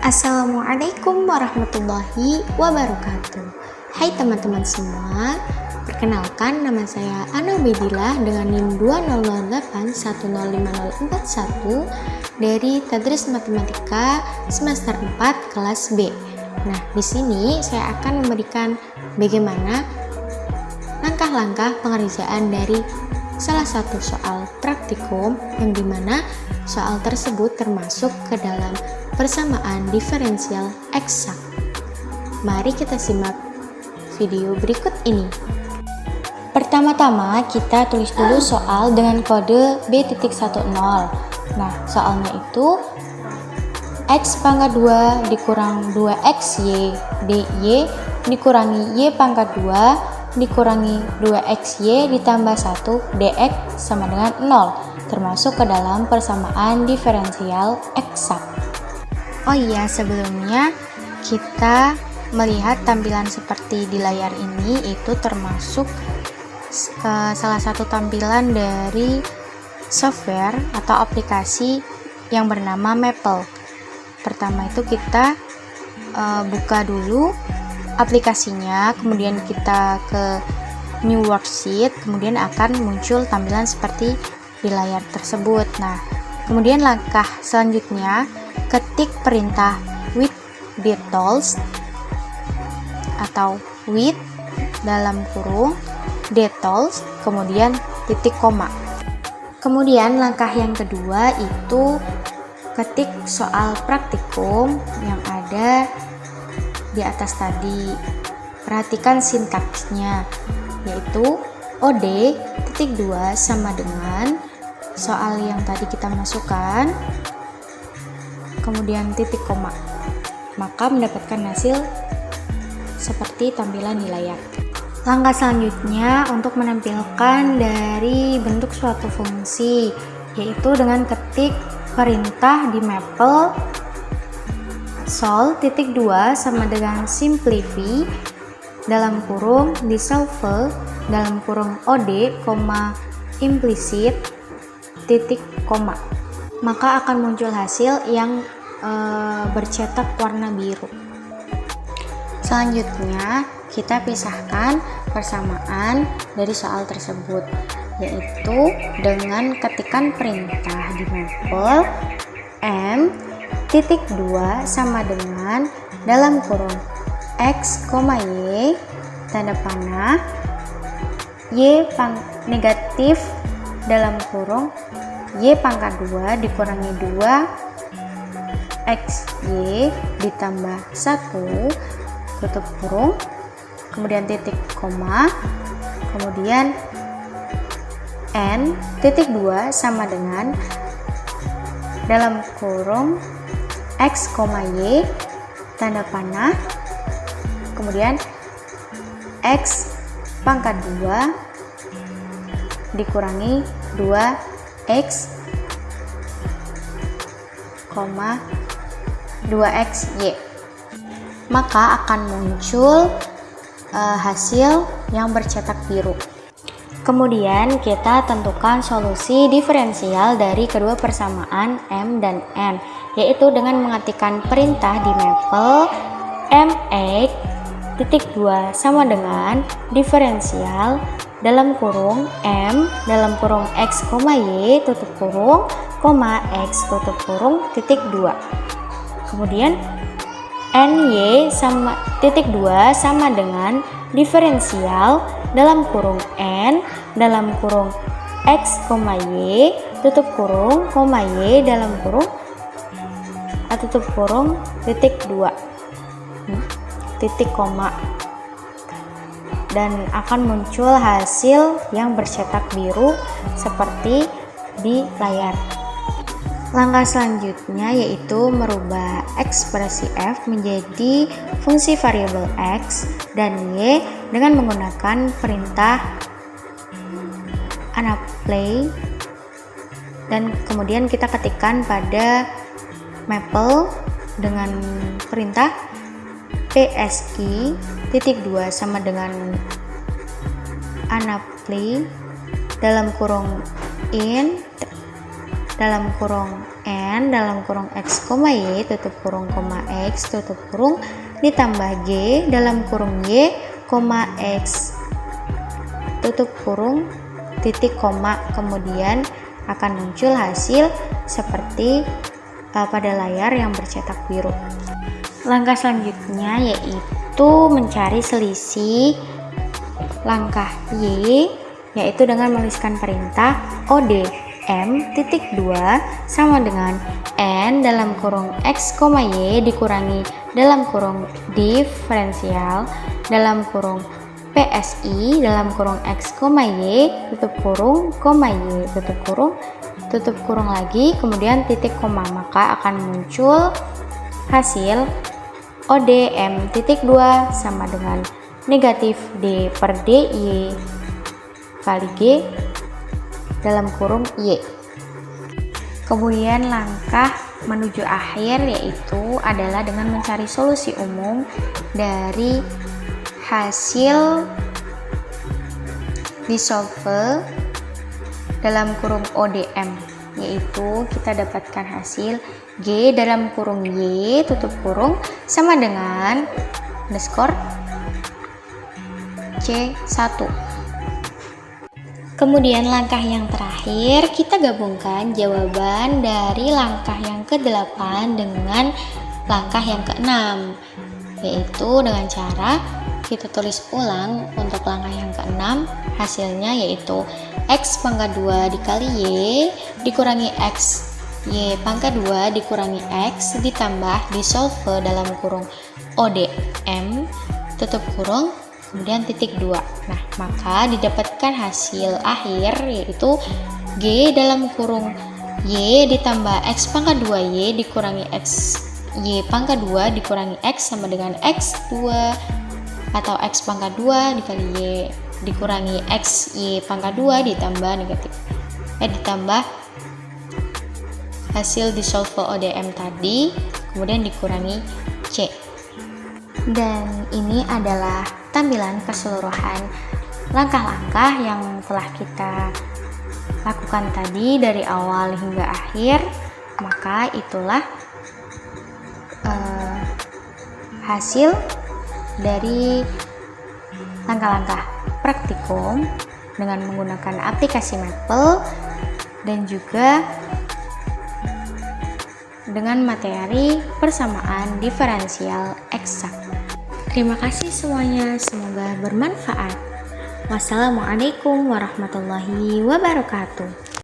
Assalamualaikum warahmatullahi wabarakatuh. Hai teman-teman semua, perkenalkan nama saya Ana Ubedillah dengan NIM 208105041 dari Tadris Matematika semester 4 kelas B. Nah, di sini saya akan memberikan bagaimana langkah-langkah pengerjaan dari salah satu soal praktikum yang dimana soal tersebut termasuk ke dalam persamaan diferensial eksak. Mari kita simak video berikut ini. Pertama-tama kita tulis dulu soal dengan kode B.10. Nah, soalnya itu X pangkat 2 dikurang 2XY DY dikurangi Y pangkat 2 dikurangi 2XY ditambah 1 DX sama dengan 0, termasuk ke dalam persamaan diferensial eksak. Oh iya, sebelumnya kita melihat tampilan seperti di layar ini itu termasuk salah satu tampilan dari software atau aplikasi yang bernama Maple. Pertama itu kita buka dulu aplikasinya, kemudian kita ke new worksheet, kemudian akan muncul tampilan seperti di layar tersebut. Nah, kemudian langkah selanjutnya ketik perintah with details atau with dalam kurung details kemudian titik koma. Kemudian langkah yang kedua itu ketik soal praktikum yang ada di atas tadi. Perhatikan sintaksnya, yaitu OD.2 sama dengan soal yang tadi kita masukkan, kemudian titik koma, maka mendapatkan hasil seperti tampilan di layar. Langkah selanjutnya untuk menampilkan dari bentuk suatu fungsi, yaitu dengan ketik perintah di Maple sol.2 sama dengan simplify dalam kurung dissolve dalam kurung OD, implicit titik koma, maka akan muncul hasil yang bercetak warna biru. Selanjutnya kita pisahkan persamaan dari soal tersebut, yaitu dengan ketikan perintah di Maple M.2 sama dengan dalam kurung X, Y tanda panah Y negatif dalam kurung Y pangkat 2 dikurangi 2 XY ditambah 1 tutup kurung, kemudian titik koma, kemudian N.2 sama dengan dalam kurung X, Y tanda panah, kemudian X pangkat 2 dikurangi 2X, 2XY, maka akan muncul hasil yang bercetak biru. Kemudian kita tentukan solusi diferensial dari kedua persamaan M dan N, yaitu dengan mengetikkan perintah di Maple M.2 sama dengan diferensial dalam kurung M dalam kurung X, Y tutup kurung, X tutup kurung titik 2. Kemudian NY sama titik 2 sama dengan diferensial dalam kurung N dalam kurung X, Y tutup kurung, Y dalam kurung tutup kurung titik 2 titik koma, dan akan muncul hasil yang bercetak biru seperti di layar. Langkah selanjutnya yaitu merubah ekspresi F menjadi fungsi variabel X dan Y dengan menggunakan perintah unapply, dan kemudian kita ketikkan pada Maple dengan perintah PSI.2 sama dengan unapply dalam kurung in dalam kurung N dalam kurung X, Y, tutup kurung, X, tutup kurung, ditambah G dalam kurung Y, X, tutup kurung, titik koma, kemudian akan muncul hasil seperti pada layar yang bercetak biru. Langkah selanjutnya yaitu mencari selisih langkah Y, yaitu dengan menuliskan perintah ODM.2 sama dengan N dalam kurung X, Y dikurangi dalam kurung diferensial dalam kurung PSI dalam kurung X, Y, tutup kurung, Y, tutup kurung lagi, kemudian titik koma, maka akan muncul hasil ODM.2 sama dengan negatif D per DY kali G dalam kurung Y. Kemudian langkah menuju akhir yaitu adalah dengan mencari solusi umum dari hasil disolve dalam kurung ODM, yaitu kita dapatkan hasil G dalam kurung Y tutup kurung sama dengan underscore C1. Kemudian langkah yang terakhir, kita gabungkan jawaban dari langkah yang ke-8 dengan langkah yang ke-6, yaitu dengan cara kita tulis ulang untuk langkah yang ke-6, hasilnya yaitu X pangkat 2 dikali Y dikurangi X, Y pangkat 2 dikurangi X ditambah disolve dalam kurung ODM tutup kurung kemudian titik 2. Nah, maka didapatkan hasil akhir yaitu G dalam kurung Y ditambah X pangkat 2Y dikurangi X, Y pangkat 2 dikurangi X sama dengan X2 atau X pangkat 2 dikali Y dikurangi X, Y pangkat 2 ditambah ditambah hasil disolve ODM tadi kemudian dikurangi C. Dan ini adalah tampilan keseluruhan langkah-langkah yang telah kita lakukan tadi dari awal hingga akhir. Maka itulah hasil dari langkah-langkah praktikum dengan menggunakan aplikasi Maple dan juga dengan materi persamaan diferensial eksak. Terima kasih semuanya, semoga bermanfaat. Wassalamualaikum warahmatullahi wabarakatuh.